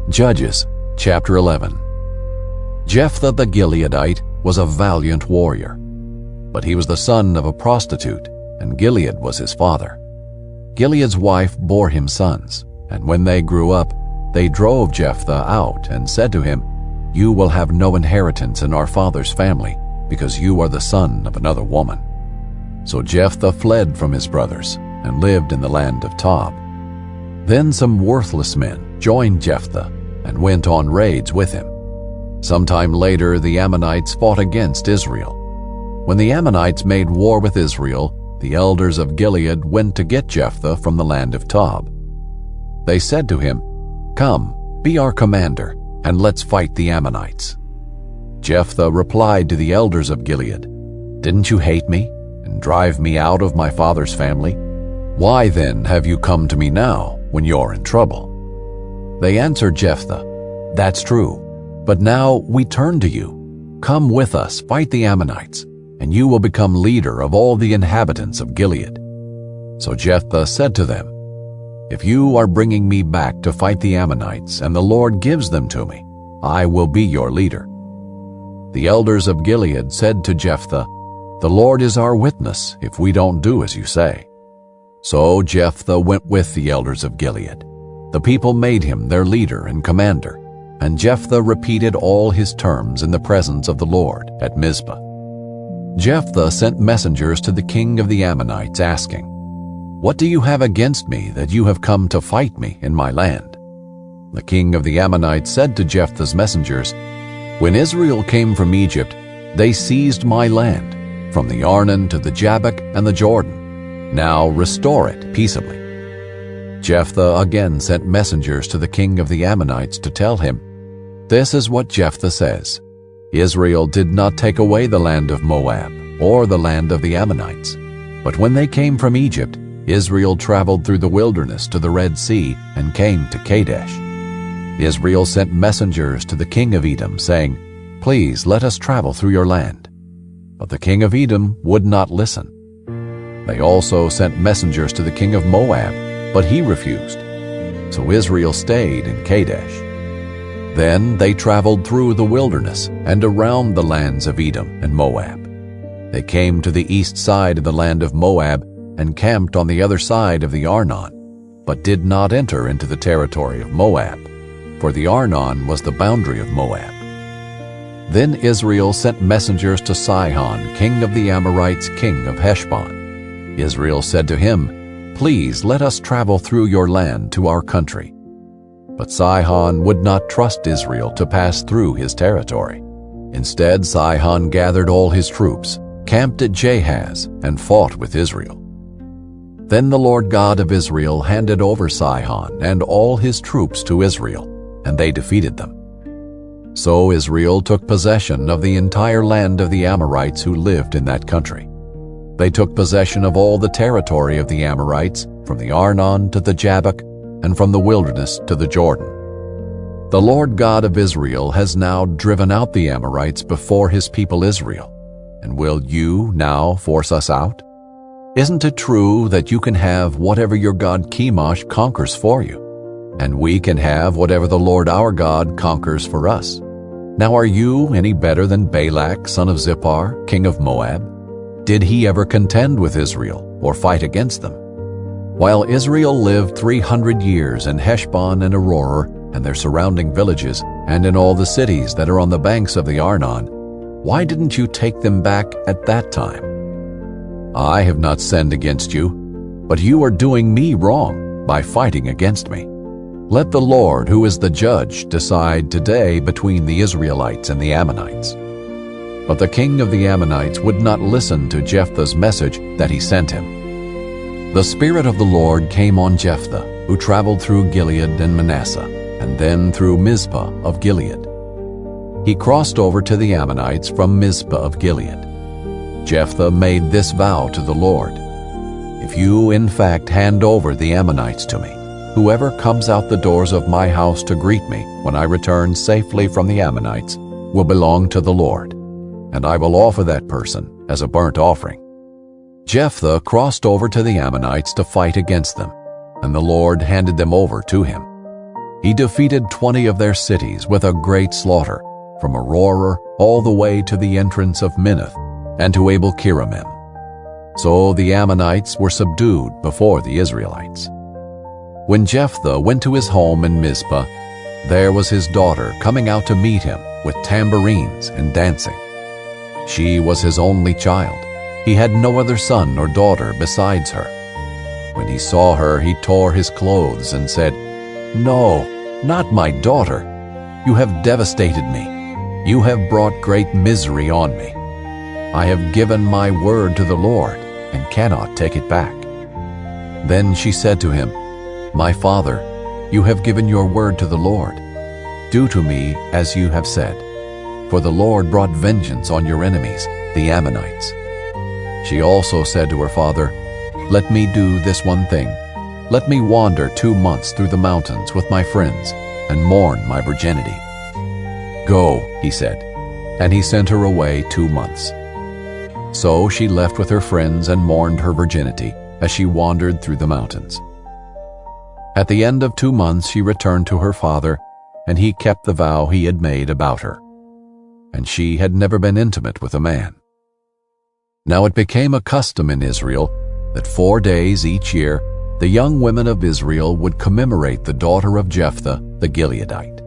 Judges chapter 11. Jephthah the Gileadite was a valiant warrior, but he was the son of a prostitute, and Gilead was his father. Gilead's wife bore him sons, and when they grew up, they drove Jephthah out and said to him, "You will have no inheritance in our father's family, because you are the son of another woman." So Jephthah fled from his brothers and lived in the land of Tob. Then some worthless men joined Jephthah and went on raids with him. Sometime later, the Ammonites fought against Israel. When the Ammonites made war with Israel, the elders of Gilead went to get Jephthah from the land of Tob. They said to him, "Come, be our commander, and let's fight the Ammonites." Jephthah replied to the elders of Gilead, "Didn't you hate me and drive me out of my father's family? Why then have you come to me now when you're in trouble?" They answered Jephthah, "That's true, but now we turn to you. Come with us, fight the Ammonites, and you will become leader of all the inhabitants of Gilead." So Jephthah said to them, "If you are bringing me back to fight the Ammonites, and the Lord gives them to me, I will be your leader." The elders of Gilead said to Jephthah, "The Lord is our witness if we don't do as you say." So Jephthah went with the elders of Gilead. The people made him their leader and commander, and Jephthah repeated all his terms in the presence of the Lord at Mizpah. Jephthah sent messengers to the king of the Ammonites, asking, "What do you have against me that you have come to fight me in my land?" The king of the Ammonites said to Jephthah's messengers, "When Israel came from Egypt, they seized my land, from the Arnon to the Jabbok and the Jordan. Now restore it peaceably." Jephthah again sent messengers to the king of the Ammonites to tell him, "This is what Jephthah says. Israel did not take away the land of Moab or the land of the Ammonites, but when they came from Egypt, Israel traveled through the wilderness to the Red Sea and came to Kadesh. Israel sent messengers to the king of Edom, saying, 'Please let us travel through your land.' But the king of Edom would not listen. They also sent messengers to the king of Moab, but he refused. So Israel stayed in Kadesh. Then they traveled through the wilderness and around the lands of Edom and Moab. They came to the east side of the land of Moab and camped on the other side of the Arnon, but did not enter into the territory of Moab, for the Arnon was the boundary of Moab. Then Israel sent messengers to Sihon, king of the Amorites, king of Heshbon. Israel said to him, "Please let us travel through your land to our country." But Sihon would not trust Israel to pass through his territory. Instead, Sihon gathered all his troops, camped at Jahaz, and fought with Israel. Then the Lord God of Israel handed over Sihon and all his troops to Israel, and they defeated them. So Israel took possession of the entire land of the Amorites who lived in that country. They took possession of all the territory of the Amorites, from the Arnon to the Jabbok, and from the wilderness to the Jordan. The Lord God of Israel has now driven out the Amorites before his people Israel. And will you now force us out? Isn't it true that you can have whatever your god Chemosh conquers for you, and we can have whatever the Lord our God conquers for us? Now are you any better than Balak, son of Zippor, king of Moab? Did he ever contend with Israel or fight against them? While Israel lived 300 years in Heshbon and Aroer and their surrounding villages, and in all the cities that are on the banks of the Arnon, why didn't you take them back at that time? I have not sinned against you, but you are doing me wrong by fighting against me. Let the Lord, who is the judge, decide today between the Israelites and the Ammonites." But the king of the Ammonites would not listen to Jephthah's message that he sent him. The Spirit of the Lord came on Jephthah, who traveled through Gilead and Manasseh, and then through Mizpah of Gilead. He crossed over to the Ammonites from Mizpah of Gilead. Jephthah made this vow to the Lord, "If you in fact hand over the Ammonites to me, whoever comes out the doors of my house to greet me when I return safely from the Ammonites will belong to the Lord, and I will offer that person as a burnt offering." Jephthah crossed over to the Ammonites to fight against them, and the Lord handed them over to him. He defeated 20 of their cities with a great slaughter, from Aurora all the way to the entrance of Minnith and to Abel-Keramim. So the Ammonites were subdued before the Israelites. When Jephthah went to his home in Mizpah, there was his daughter coming out to meet him with tambourines and dancing. She was his only child. He had no other son or daughter besides her. When he saw her, he tore his clothes and said, "No, not my daughter. You have devastated me. You have brought great misery on me. I have given my word to the Lord and cannot take it back." Then she said to him, "My father, you have given your word to the Lord. Do to me as you have said, for the Lord brought vengeance on your enemies, the Ammonites." She also said to her father, "Let me do this one thing. Let me wander 2 months through the mountains with my friends and mourn my virginity." "Go," he said, and he sent her away 2 months. So she left with her friends and mourned her virginity as she wandered through the mountains. At the end of 2 months she returned to her father, and he kept the vow he had made about her. And she had never been intimate with a man. Now it became a custom in Israel that 4 days each year the young women of Israel would commemorate the daughter of Jephthah the Gileadite.